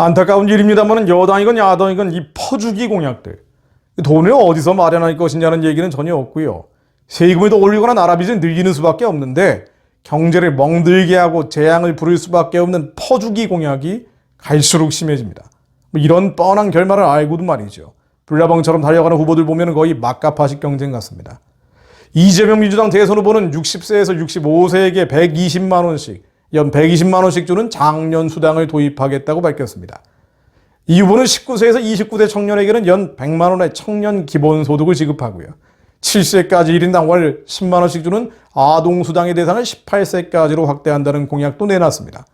안타까운 일입니다만 여당이건 야당이건 이 퍼주기 공약들, 돈을 어디서 마련할 것이냐는 얘기는 전혀 없고요. 세금을 더 올리거나 나라 빚을 늘리는 수밖에 없는데 경제를 멍들게 하고 재앙을 부를 수밖에 없는 퍼주기 공약이 갈수록 심해집니다. 이런 뻔한 결말을 알고도 말이죠. 불나방처럼 달려가는 후보들 보면 거의 막가파식 경쟁 같습니다. 이재명 민주당 대선 후보는 60세에서 65세에게 120만 원씩, 연 120만 원씩 주는 장년 수당을 도입하겠다고 밝혔습니다. 이 후보는 19세에서 29세 청년에게는 연 100만 원의 청년 기본소득을 지급하고요. 7세까지 1인당 월 10만 원씩 주는 아동수당의 대상을 18세까지로 확대한다는 공약도 내놨습니다.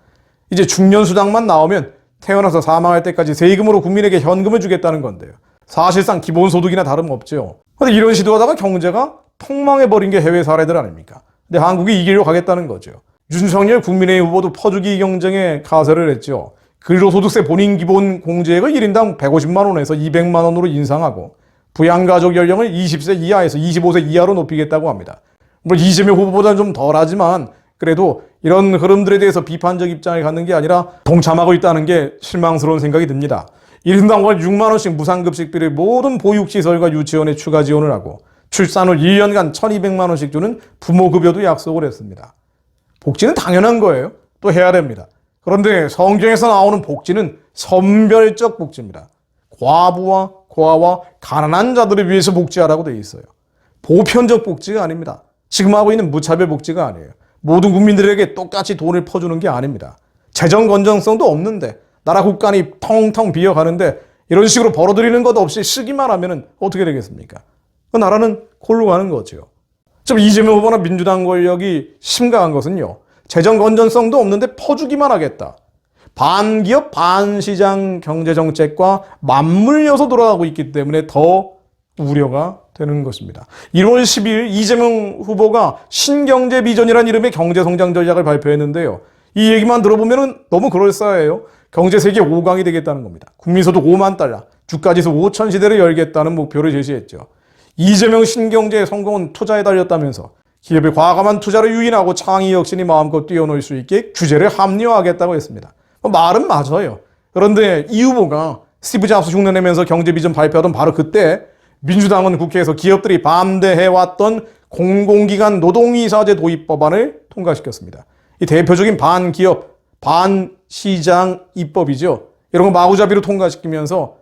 이제 중년수당만 나오면 태어나서 사망할 때까지 세금으로 국민에게 현금을 주겠다는 건데요. 사실상 기본소득이나 다름없죠. 그런데 이런 시도하다가 경제가 폭망해버린 게 해외 사례들 아닙니까? 근데 한국이 이기려고 하겠다는 거죠. 윤석열 국민의힘 후보도 퍼주기 경쟁에 가세를 했죠. 근로소득세 본인 기본 공제액을 1인당 150만 원에서 200만 원으로 인상하고 부양가족 연령을 20세 이하에서 25세 이하로 높이겠다고 합니다. 물론 이재명 후보보다는 좀 덜하지만 그래도 이런 흐름들에 대해서 비판적 입장을 갖는 게 아니라 동참하고 있다는 게 실망스러운 생각이 듭니다. 1인당 월 6만 원씩 무상급식비를 모든 보육시설과 유치원에 추가 지원을 하고 출산 후 1년간 1,200만 원씩 주는 부모급여도 약속을 했습니다. 복지는 당연한 거예요. 또 해야 됩니다. 그런데 성경에서 나오는 복지는 선별적 복지입니다. 과부와 고아와 가난한 자들을 위해서 복지하라고 되어 있어요. 보편적 복지가 아닙니다. 지금 하고 있는 무차별 복지가 아니에요. 모든 국민들에게 똑같이 돈을 퍼주는 게 아닙니다. 재정 건전성도 없는데 나라 국간이 텅텅 비어가는데 이런 식으로 벌어들이는 것 없이 쓰기만 하면 어떻게 되겠습니까? 그 나라는 골로 가는 거죠. 좀 이재명 후보나 민주당 권력이 심각한 것은요. 재정 건전성도 없는데 퍼주기만 하겠다. 반기업 반시장 경제정책과 맞물려서 돌아가고 있기 때문에 더 우려가 되는 것입니다. 1월 12일 이재명 후보가 신경제 비전이라는 이름의 경제성장 전략을 발표했는데요. 이 얘기만 들어보면 너무 그럴싸해요. 경제 세계 5강이 되겠다는 겁니다. 국민소득 5만 달러, 주가지수 5천 시대를 열겠다는 목표를 제시했죠. 이재명 신경제의 성공은 투자에 달렸다면서 기업의 과감한 투자를 유인하고 창의 혁신이 마음껏 뛰어놀 수 있게 규제를 합리화하겠다고 했습니다. 말은 맞아요. 그런데 이 후보가 스티브 잡스 흉내내면서 경제 비전 발표하던 바로 그때 민주당은 국회에서 기업들이 반대해왔던 공공기관 노동이사제 도입 법안을 통과시켰습니다. 이 대표적인 반기업, 반시장 입법이죠. 이런 거 마구잡이로 통과시키면서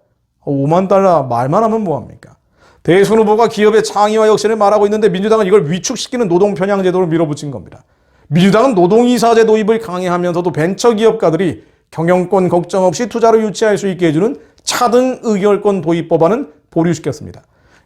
5만 달러 말만 하면 뭐합니까? 대선 후보가 기업의 창의와 혁신을 말하고 있는데 민주당은 이걸 위축시키는 노동편향제도를 밀어붙인 겁니다. 민주당은 노동이사제 도입을 강행하면서도 벤처기업가들이 경영권 걱정 없이 투자를 유치할 수 있게 해주는 차등 의결권 도입 법안은 보류시켰습니다.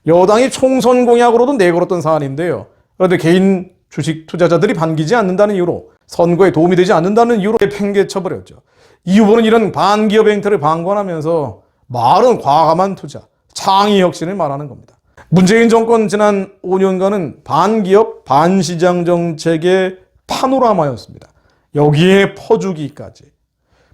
여당이 총선 공약으로도 내걸었던 사안인데요. 그런데 개인 주식 투자자들이 반기지 않는다는 이유로 선거에 도움이 되지 않는다는 이유로 팽개쳐버렸죠. 이 후보는 이런 반기업 행태를 방관하면서 말은 과감한 투자, 창의 혁신을 말하는 겁니다. 문재인 정권 지난 5년간은 반기업, 반시장 정책의 파노라마였습니다. 여기에 퍼주기까지.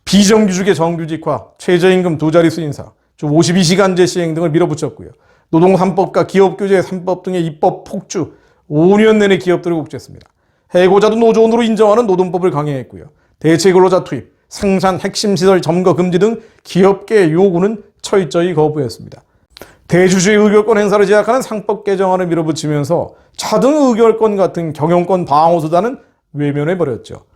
비정규직의 정규직화, 최저임금 2자릿수 인상, 주 52시간제 시행 등을 밀어붙였고요. 노동 3법과 기업 규제 3법 등의 입법 폭주, 5년 내내 기업들을 옥죄했습니다. 해고자도 노조원으로 인정하는 노동법을 강행했고요. 대체 근로자 투입, 생산 핵심 시설 점거 금지 등 기업계의 요구는 철저히 거부했습니다. 대주주의 의결권 행사를 제약하는 상법 개정안을 밀어붙이면서 차등 의결권 같은 경영권 방어 수단은 외면해버렸죠.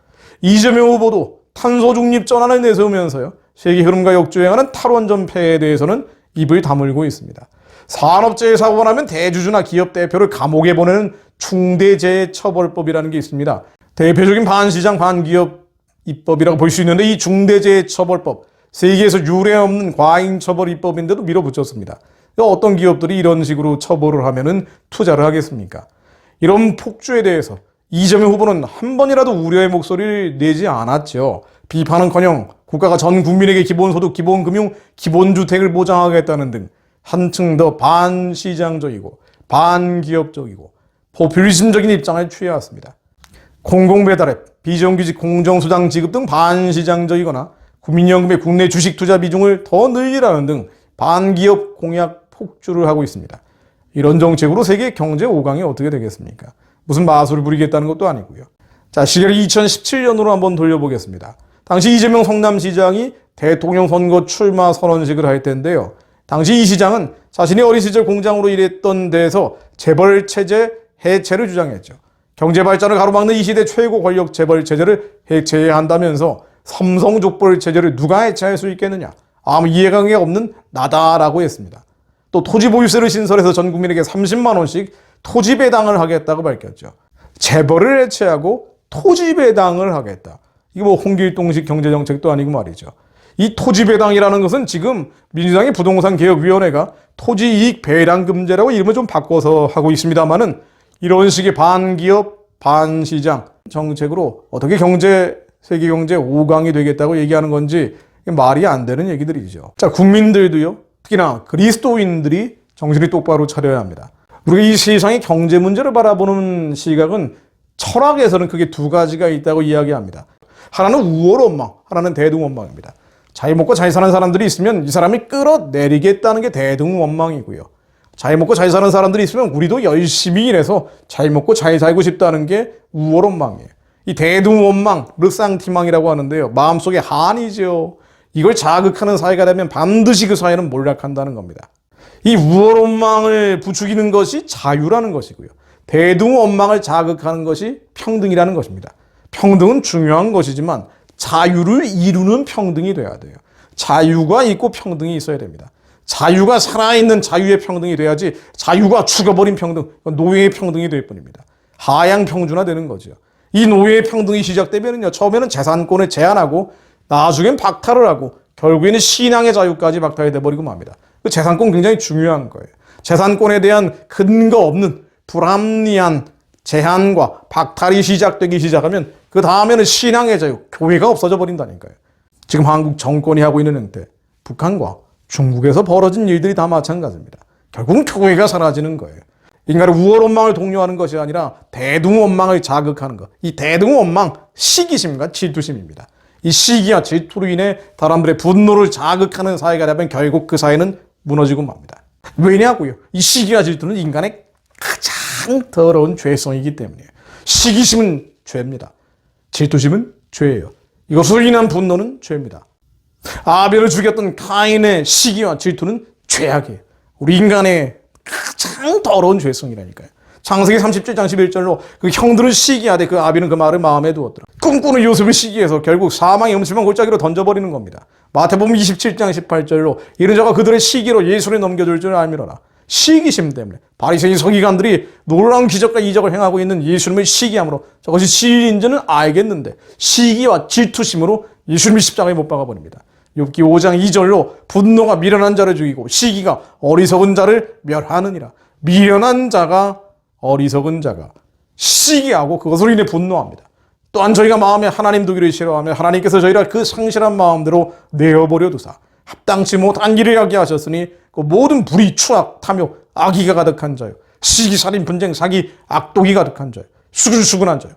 이재명 후보도 탄소 중립 전환을 내세우면서요. 세계 흐름과 역주행하는 탈원전 폐해에 대해서는 입을 다물고 있습니다. 산업재해 사고가 나면 대주주나 기업 대표를 감옥에 보내는 중대재해처벌법이라는 게 있습니다. 대표적인 반시장 반기업 입법이라고 볼 수 있는데 이 중대재해처벌법, 세계에서 유례 없는 과잉처벌 입법인데도 밀어붙였습니다. 어떤 기업들이 이런 식으로 처벌을 하면은 투자를 하겠습니까? 이런 폭주에 대해서 이재명 후보는 한 번이라도 우려의 목소리를 내지 않았죠. 비판은커녕 국가가 전 국민에게 기본소득, 기본금융, 기본주택을 보장하겠다는 등 한층 더 반시장적이고 반기업적이고 포퓰리즘적인 입장을 취해왔습니다. 공공배달앱, 비정규직 공정수당 지급 등 반시장적이거나 국민연금의 국내 주식 투자 비중을 더 늘리라는 등 반기업 공약 폭주를 하고 있습니다. 이런 정책으로 세계 경제 5강이 어떻게 되겠습니까? 무슨 마술을 부리겠다는 것도 아니고요. 자, 시계를 2017년으로 한번 돌려보겠습니다. 당시 이재명 성남시장이 대통령 선거 출마 선언식을 할 텐데요. 당시 이 시장은 자신이 어린 시절 공장으로 일했던 데에서 재벌 체제 해체를 주장했죠. 경제 발전을 가로막는 이 시대 최고 권력 재벌 체제를 해체해야 한다면서 삼성 족벌 체제를 누가 해체할 수 있겠느냐? 아무 이해관계가 없는 나다라고 했습니다. 또 토지 보유세를 신설해서 전 국민에게 30만 원씩 토지 배당을 하겠다고 밝혔죠. 재벌을 해체하고 토지 배당을 하겠다. 이게 뭐 홍길동식 경제정책도 아니고 말이죠. 이 토지 배당이라는 것은 지금 민주당의 부동산 개혁위원회가 토지 이익 배당금제라고 이름을 좀 바꿔서 하고 있습니다만은 이런 식의 반기업, 반시장 정책으로 어떻게 세계 경제 5강이 되겠다고 얘기하는 건지 말이 안 되는 얘기들이죠. 자, 국민들도요, 특히나 그리스도인들이 정신이 똑바로 차려야 합니다. 우리가 이 세상의 경제 문제를 바라보는 시각은 철학에서는 크게 두 가지가 있다고 이야기합니다. 하나는 우월원망, 하나는 대등원망입니다. 잘 먹고 잘 사는 사람들이 있으면 이 사람이 끌어내리겠다는 게 대등원망이고요. 잘 먹고 잘 사는 사람들이 있으면 우리도 열심히 일해서 잘 먹고 잘 살고 싶다는 게 우월원망이에요. 이 대등원망, 르상티망이라고 하는데요. 마음속에 한이죠. 이걸 자극하는 사회가 되면 반드시 그 사회는 몰락한다는 겁니다. 이 우월원망을 부추기는 것이 자유라는 것이고요. 대등원망을 자극하는 것이 평등이라는 것입니다. 평등은 중요한 것이지만 자유를 이루는 평등이 돼야 돼요. 자유가 있고 평등이 있어야 됩니다. 자유가 살아있는 자유의 평등이 돼야지 자유가 죽어버린 평등, 노예의 평등이 될 뿐입니다. 하향 평준화되는 거죠. 이 노예의 평등이 시작되면요, 처음에는 재산권을 제한하고 나중엔 박탈을 하고 결국에는 신앙의 자유까지 박탈이 돼버리고 맙니다. 그 재산권 굉장히 중요한 거예요. 재산권에 대한 근거 없는 불합리한 제한과 박탈이 시작하면 그 다음에는 신앙의 자유, 교회가 없어져 버린다니까요. 지금 한국 정권이 하고 있는 행태, 북한과 중국에서 벌어진 일들이 다 마찬가지입니다. 결국은 교회가 사라지는 거예요. 인간의 우월원망을 독려하는 것이 아니라 대등원망을 자극하는 것. 이 대등원망, 시기심과 질투심입니다. 이 시기와 질투로 인해 사람들의 분노를 자극하는 사회가 되면 결국 그 사회는 무너지고 맙니다. 왜냐고요? 이 시기와 질투는 인간의 가장 더러운 죄성이기 때문이에요. 시기심은 죄입니다. 질투심은 죄예요. 이것으로 인한 분노는 죄입니다. 아벨을 죽였던 카인의 시기와 질투는 죄악이에요. 우리 인간의 가장 더러운 죄성이라니까요. 창세기 37장 11절로 그 형들은 시기하되 그 아벨은 그 말을 마음에 두었더라. 꿈꾸는 요셉을 시기해서 결국 사망의 음침한 골짜기로 던져버리는 겁니다. 마태복음 27장 18절로 이런 자가 그들의 시기로 예수를 넘겨줄 줄 알미러라. 시기심 때문에 바리새인 서기관들이 놀라운 기적과 이적을 행하고 있는 예수님을 시기함으로 저것이 진리인지는 알겠는데 시기와 질투심으로 예수님을 십자가에 못 박아버립니다. 욥기 5장 2절로 분노가 미련한 자를 죽이고 시기가 어리석은 자를 멸하느니라. 미련한 자가 어리석은 자가 시기하고 그것으로 인해 분노합니다. 또한 저희가 마음에 하나님 두기를 싫어하며 하나님께서 저희를 그 상실한 마음대로 내어버려 두사 합당치 못한 일을 하게 하셨으니 그 모든 불의, 추악, 탐욕, 악의가 가득한 자요. 시기, 살인, 분쟁, 사기, 악독이 가득한 자요. 수근수근한 자요.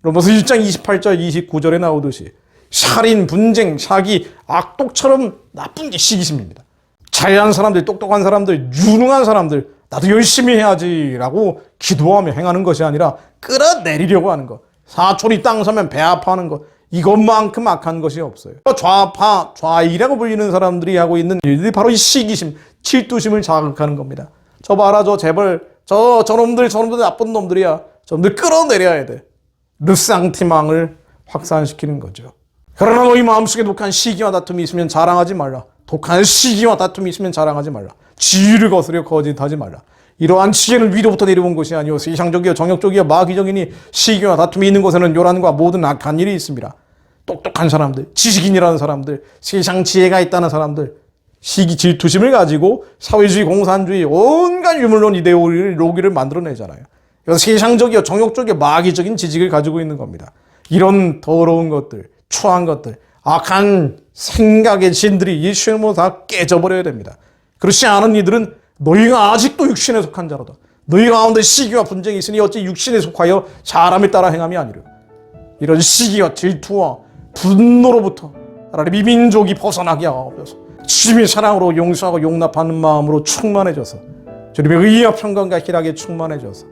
로마서 1장 28절 29절에 나오듯이 살인, 분쟁, 사기, 악독처럼 나쁜 게 시기심입니다. 잘난 사람들, 똑똑한 사람들, 유능한 사람들 나도 열심히 해야지라고 기도하며 행하는 것이 아니라 끌어내리려고 하는 것. 사촌이 땅 서면 배 아파하는 것. 이것만큼 악한 것이 없어요. 좌파, 좌익이라고 불리는 사람들이 하고 있는 일들이 바로 이 시기심, 질투심을 자극하는 겁니다. 저 봐라, 저 재벌, 저놈들 나쁜 놈들이야. 저놈들 끌어내려야 돼. 르상티망을 확산시키는 거죠. 그러나 너희 마음속에 독한 시기와 다툼이 있으면 자랑하지 말라. 독한 시기와 다툼이 있으면 자랑하지 말라. 지위를 거스려 거짓하지 말라. 이러한 지혜는 위로부터 내려온 것이 아니오 세상적이요 정욕적이요 마귀적이니 시기와 다툼이 있는 곳에는 요란과 모든 악한 일이 있습니다. 똑똑한 사람들, 지식인이라는 사람들, 세상 지혜가 있다는 사람들, 시기 질투심을 가지고 사회주의, 공산주의, 온갖 유물론 이데올로기를 로기를 만들어내잖아요. 그래서 세상적이요 정욕적이요 마귀적인 지식을 가지고 있는 겁니다. 이런 더러운 것들, 추한 것들, 악한 생각의 진들이 예수님으로 다 깨져버려야 됩니다. 그렇지 않은 이들은 너희가 아직도 육신에 속한 자로다. 너희 가운데 시기와 분쟁이 있으니 어찌 육신에 속하여 사람을 따라 행함이 아니려. 이런 시기와 질투와 분노로부터 하나님 이 민족이 벗어나게 하옵소서. 주님의 사랑으로 용서하고 용납하는 마음으로 충만해져서 주님의 의와 평강과 희락에 충만해져서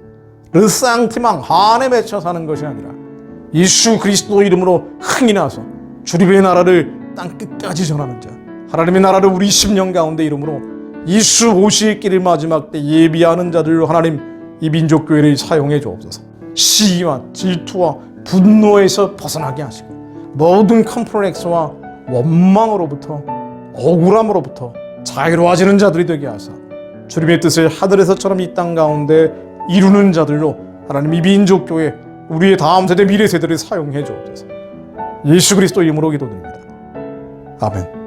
르상티망 한에 맺혀 사는 것이 아니라 예수 그리스도 이름으로 흥이 나서 주님의 나라를 땅 끝까지 전하는 자, 하나님의 나라를 우리 심령 가운데 이름으로 예수 오실 길을 마지막 때 예비하는 자들로 하나님 이 민족교회를 사용해 주옵소서. 시기와 질투와 분노에서 벗어나게 하시고 모든 컴플렉스와 원망으로부터 억울함으로부터 자유로워지는 자들이 되게 하사 주님의 뜻을 하늘에서처럼 이 땅 가운데 이루는 자들로 하나님 이 민족교회 우리의 다음 세대 미래 세대를 사용해 주옵소서. 예수 그리스도 이름으로 기도드립니다. 아멘.